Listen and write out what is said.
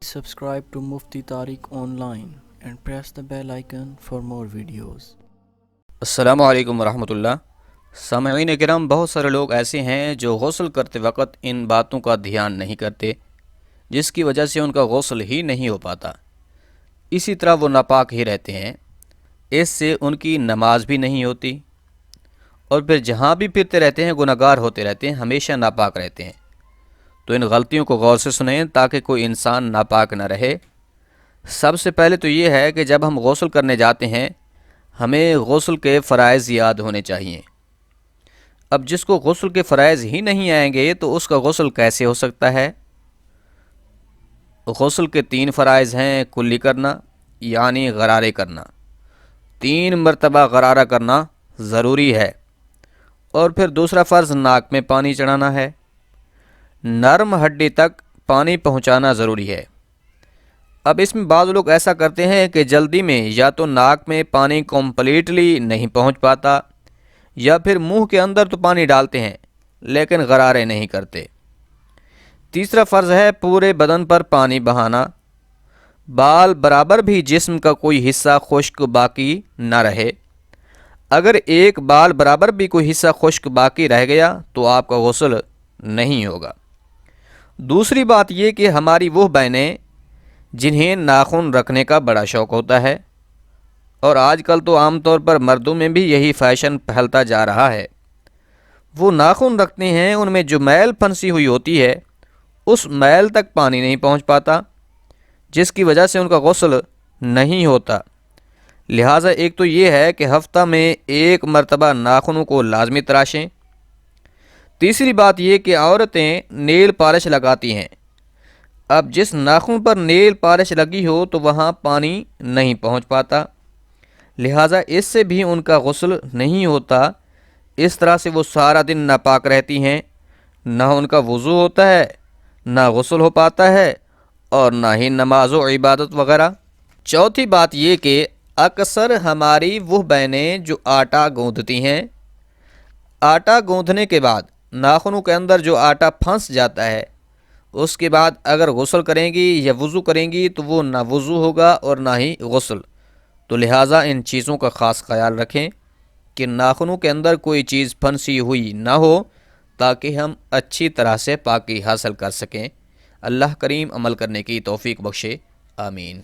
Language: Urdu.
Subscribe to Mufti Tariq Online and press the bell icon for more videos. السلام علیکم ورحمۃ اللہ۔ سامعین کرام، بہت سارے لوگ ایسے ہیں جو غسل کرتے وقت ان باتوں کا دھیان نہیں کرتے، جس کی وجہ سے ان کا غسل ہی نہیں ہو پاتا۔ اسی طرح وہ ناپاک ہی رہتے ہیں، اس سے ان کی نماز بھی نہیں ہوتی، اور پھر جہاں بھی پھرتے رہتے ہیں گناہگار ہوتے رہتے ہیں، ہمیشہ ناپاک رہتے ہیں۔ تو ان غلطیوں کو غور سے سنیں تاکہ کوئی انسان ناپاک نہ رہے۔ سب سے پہلے تو یہ ہے کہ جب ہم غسل کرنے جاتے ہیں ہمیں غسل کے فرائض یاد ہونے چاہیے۔ اب جس کو غسل کے فرائض ہی نہیں آئیں گے تو اس کا غسل کیسے ہو سکتا ہے؟ غسل کے 3 فرائض ہیں: کلی کرنا یعنی غرارے کرنا، 3 مرتبہ غرارہ کرنا ضروری ہے، اور پھر دوسرا فرض ناک میں پانی چڑھانا ہے، نرم ہڈی تک پانی پہنچانا ضروری ہے۔ اب اس میں بعض لوگ ایسا کرتے ہیں کہ جلدی میں یا تو ناک میں پانی کمپلیٹلی نہیں پہنچ پاتا، یا پھر منہ کے اندر تو پانی ڈالتے ہیں لیکن غرارے نہیں کرتے۔ تیسرا فرض ہے پورے بدن پر پانی بہانا، بال برابر بھی جسم کا کوئی حصہ خشک باقی نہ رہے۔ اگر ایک بال برابر بھی کوئی حصہ خشک باقی رہ گیا تو آپ کا غسل نہیں ہوگا۔ دوسری بات یہ کہ ہماری وہ بہنیں جنہیں ناخن رکھنے کا بڑا شوق ہوتا ہے، اور آج کل تو عام طور پر مردوں میں بھی یہی فیشن پھیلتا جا رہا ہے، وہ ناخن رکھتے ہیں، ان میں جو میل پھنسی ہوئی ہوتی ہے اس میل تک پانی نہیں پہنچ پاتا، جس کی وجہ سے ان کا غسل نہیں ہوتا۔ لہٰذا ایک تو یہ ہے کہ ہفتہ میں 1 مرتبہ ناخنوں کو لازمی تراشیں۔ تیسری بات یہ کہ عورتیں نیل پالش لگاتی ہیں، اب جس ناخن پر نیل پالش لگی ہو تو وہاں پانی نہیں پہنچ پاتا، لہٰذا اس سے بھی ان کا غسل نہیں ہوتا۔ اس طرح سے وہ سارا دن ناپاک رہتی ہیں، نہ ان کا وضو ہوتا ہے، نہ غسل ہو پاتا ہے، اور نہ ہی نماز و عبادت وغیرہ۔ چوتھی بات یہ کہ اکثر ہماری وہ بہنیں جو آٹا گوندھتی ہیں، آٹا گوندھنے کے بعد ناخنوں کے اندر جو آٹا پھنس جاتا ہے، اس کے بعد اگر غسل کریں گی یا وضو کریں گی تو وہ نہ وضو ہوگا اور نہ ہی غسل۔ تو لہٰذا ان چیزوں کا خاص خیال رکھیں کہ ناخنوں کے اندر کوئی چیز پھنسی ہوئی نہ ہو، تاکہ ہم اچھی طرح سے پاکی حاصل کر سکیں۔ اللہ کریم عمل کرنے کی توفیق بخشے، آمین۔